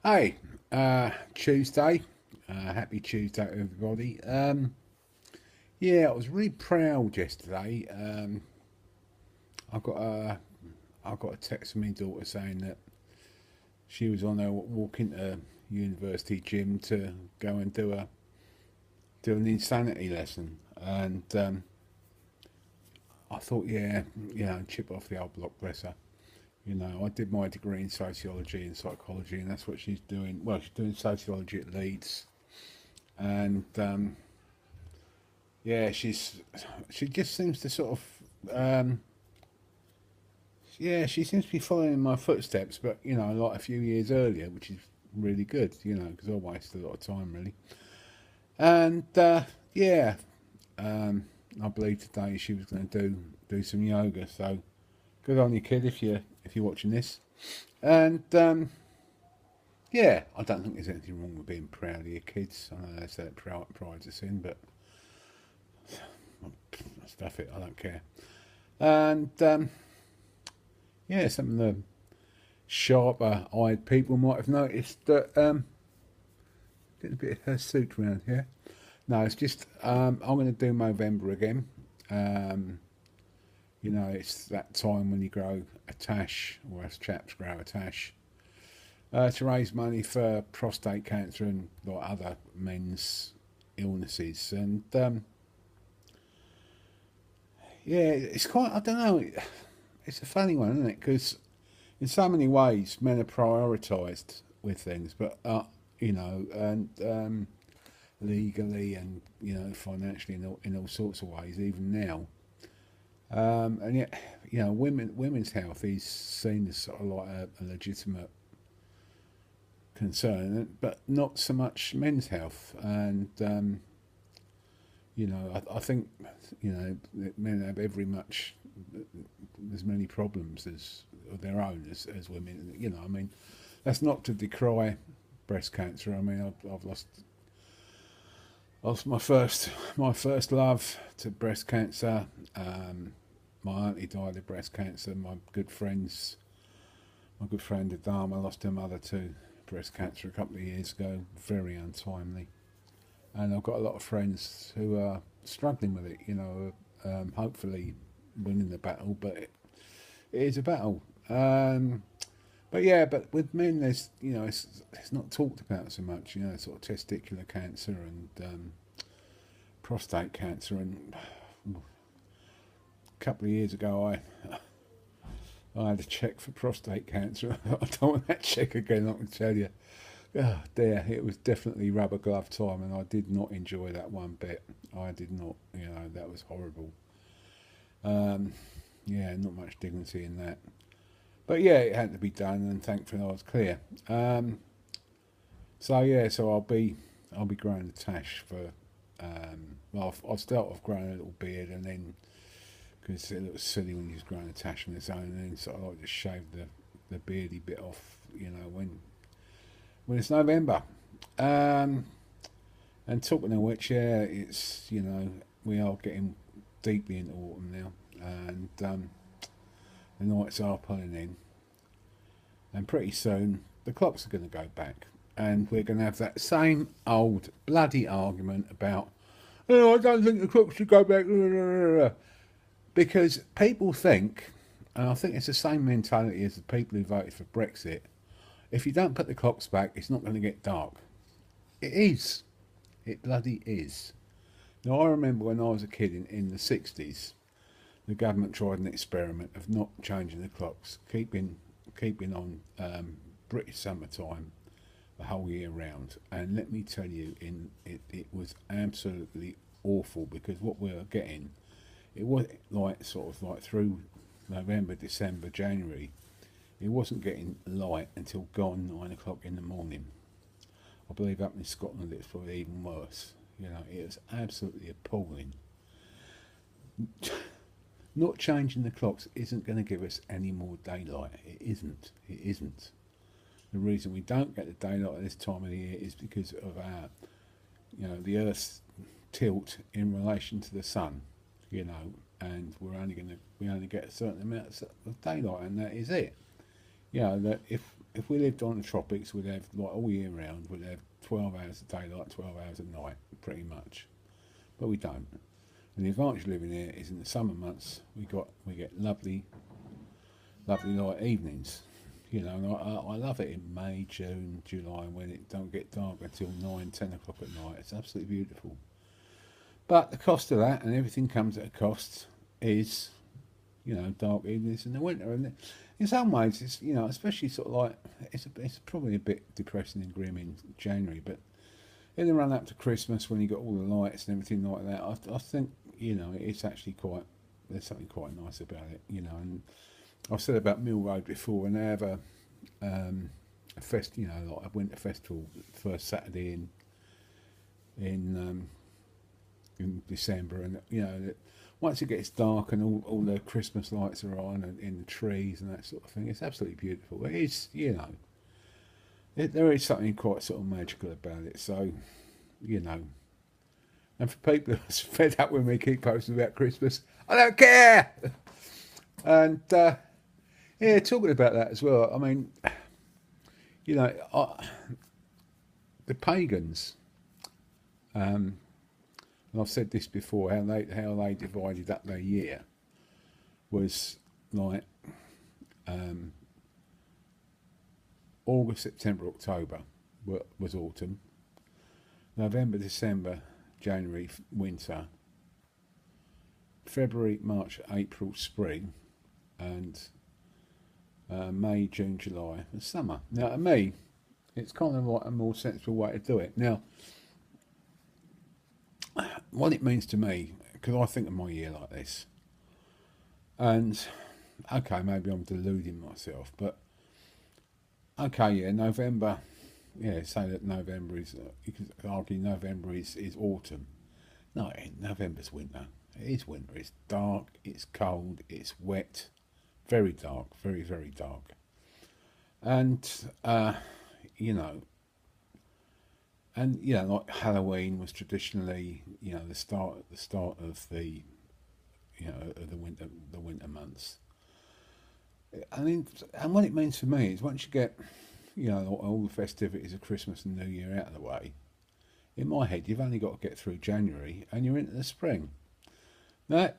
Hey, Tuesday. Happy Tuesday to everybody. Yeah, I was really proud yesterday. I got a I got a text from my daughter saying that she was on her walk into university gym to go and do an insanity lesson, and I thought, yeah, chip off the old block, bless her. I did my degree in sociology and psychology, and that's what she's doing. Well, she's doing sociology at Leeds, and yeah, she just seems to sort of yeah, she seems to be following in my footsteps, but like a few years earlier, which is really good, because I wasted a lot of time really. And yeah, um, I believe today she was going to do some yoga. So good on you, kid, if you're watching this. And yeah, I don't think there's anything wrong with being proud of your kids. I know they say that pride's a sin, but stuff it, I don't care. And yeah, some of the sharper-eyed people might have noticed that getting a bit of her suit around here. No, it's just I'm going to do Movember again. Um, it's that time when you grow a tash, or as chaps grow a tash, to raise money for prostate cancer and like other men's illnesses. And yeah, it's quite, I don't know, it's a funny one, isn't it? Because in so many ways, men are prioritised with things, but and legally and financially in all sorts of ways, even now. And yet, women's health is seen as sort of like a legitimate concern, but not so much men's health. And I think that men have every much as many problems as of their own as women. I mean, that's not to decry breast cancer. I mean, I've lost my first love to breast cancer. My auntie died of breast cancer. My good friend Adama lost her mother to breast cancer a couple of years ago, very untimely. And I've got a lot of friends who are struggling with it. Hopefully winning the battle, but it is a battle. But yeah, but with men, there's it's not talked about so much. Sort of testicular cancer and prostate cancer. And a couple of years ago, I had a check for prostate cancer. I don't want that check again. I can tell you. Oh dear, it was definitely rubber glove time, and I did not enjoy that one bit. I did not. That was horrible. Um, yeah, not much dignity in that. But yeah, it had to be done, and thankfully I was clear. So yeah, so I'll be growing a tash for. Well, I'll start off growing a little beard, and then because it looks silly when you're growing a tash on its own, and then sort of like just shave the beardy bit off. When it's November. Um, and talking of which, yeah, it's we are getting deeply into autumn now, and the nights are pulling in, and pretty soon the clocks are going to go back, and we're going to have that same old bloody argument about, oh, I don't think the clocks should go back, because people think, and I think it's the same mentality as the people who voted for Brexit. If you don't put the clocks back, it's not going to get dark. It is. It bloody is. Now, I remember when I was a kid in the 60s, the government tried an experiment of not changing the clocks, keeping on British summertime the whole year round. And let me tell you, it was absolutely awful, because what we were getting, it was like sort of like through November, December, January, it wasn't getting light until gone 9 o'clock in the morning. I believe up in Scotland it's probably even worse. It was absolutely appalling. Not changing the clocks isn't going to give us any more daylight. It isn't. It isn't. The reason we don't get the daylight at this time of the year is because of the Earth's tilt in relation to the sun. And we only get a certain amount of daylight, and that is it. You know, that if we lived on the tropics, we'd have like all year round, we'd have 12 hours a day, like 12 hours a night, pretty much. But we don't. And the advantage of living here is in the summer months we get lovely light evenings. You know, and I love it in May, June, July when it don't get dark until 9, 10 o'clock at night. It's absolutely beautiful. But the cost of that, and everything comes at a cost, is, you know, dark evenings in the winter. And in some ways, it's, you know, especially sort of like, it's probably a bit depressing and grim in January, but in the run up to Christmas when you got all the lights and everything like that, I think, you know, it's actually quite, there's something quite nice about it, you know. And I've said about Mill Road before, and they have a fest, you know, like a winter festival first Saturday in December, and you know, once it gets dark and all the Christmas lights are on and in the trees and that sort of thing, it's absolutely beautiful. It is, you know, there is something quite sort of magical about it. So, you know, and for people who are fed up with me keep posting about Christmas, I don't care. And yeah, talking about that as well. I mean, you know, the pagans. And I've said this before, how they divided up their year was like August, September, October was autumn, November, December, January, winter, February, March, April, spring, and May, June, July, and summer. Now, to me, it's kind of like a more sensible way to do it. Now, what it means to me, because I think of my year like this, and okay, maybe I'm deluding myself, but okay, yeah, November, yeah, say that November is, you could argue November is autumn. No, November's winter. It is winter. It's dark, it's cold, it's wet, very dark, very, very dark. And, you know, and you know, like Halloween was traditionally, you know, the start of the, you know, of the winter months. I mean, and what it means for me is once you get, you know, all the festivities of Christmas and New Year out of the way, in my head, you've only got to get through January and you're into the spring. Now,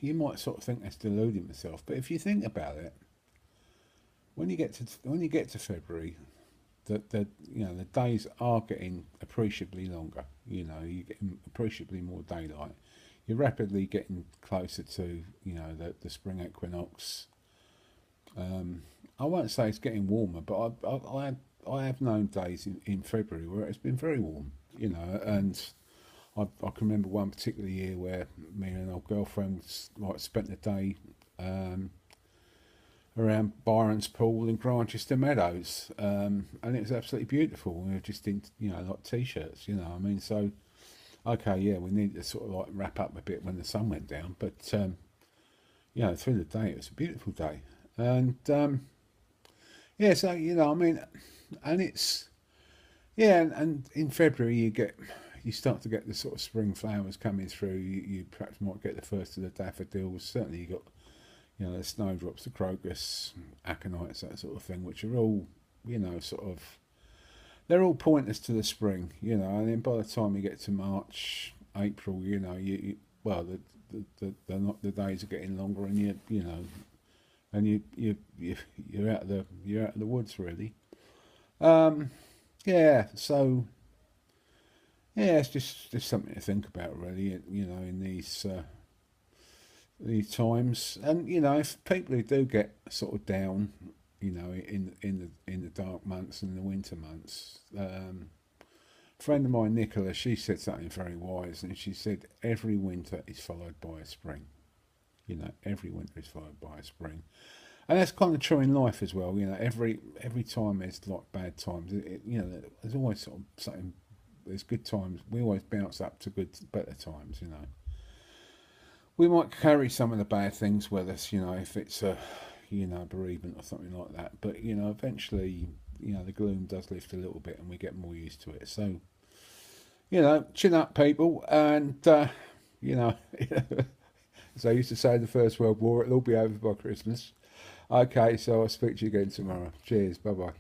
you might sort of think that's deluding myself, but if you think about it, when you get to February, the you know, the days are getting appreciably longer. You know, you're getting appreciably more daylight. You're rapidly getting closer to, you know, the spring equinox. I won't say it's getting warmer, but I have known days in February where it's been very warm. You know, and I can remember one particular year where me and an old girlfriend like spent the day around Byron's Pool in Grantchester Meadows, and it was absolutely beautiful. We were just in, you know, like t-shirts, you know. I mean, so okay, yeah, we needed to sort of like wrap up a bit when the sun went down, but you know, through the day it was a beautiful day, and yeah, so you know, I mean, and it's yeah, and in February you start to get the sort of spring flowers coming through. You perhaps might get the first of the daffodils. Certainly, you got, you know, the snowdrops, the crocus, aconites, that sort of thing, which are all, you know, sort of, they're all pointers to the spring, you know. And then by the time you get to March, April, you know, well, the days are getting longer, and you know, and you're out of the woods really. Yeah, so yeah, it's just something to think about really, you know, in these times. And you know, if people who do get sort of down, you know, in the dark months and the winter months, a friend of mine, Nicola, she said something very wise, and she said every winter is followed by a spring. You know, every winter is followed by a spring, and that's kind of true in life as well. You know, every time there's like bad times, you know, there's always sort of something. There's good times. We always bounce up to better times. You know, we might carry some of the bad things with us. You know, if it's a, you know, bereavement or something like that. But you know, eventually, you know, the gloom does lift a little bit, and we get more used to it. So, you know, chin up, people, and you know, as I used to say in the First World War, it'll all be over by Christmas. Okay, so I'll speak to you again tomorrow. Cheers. Bye bye.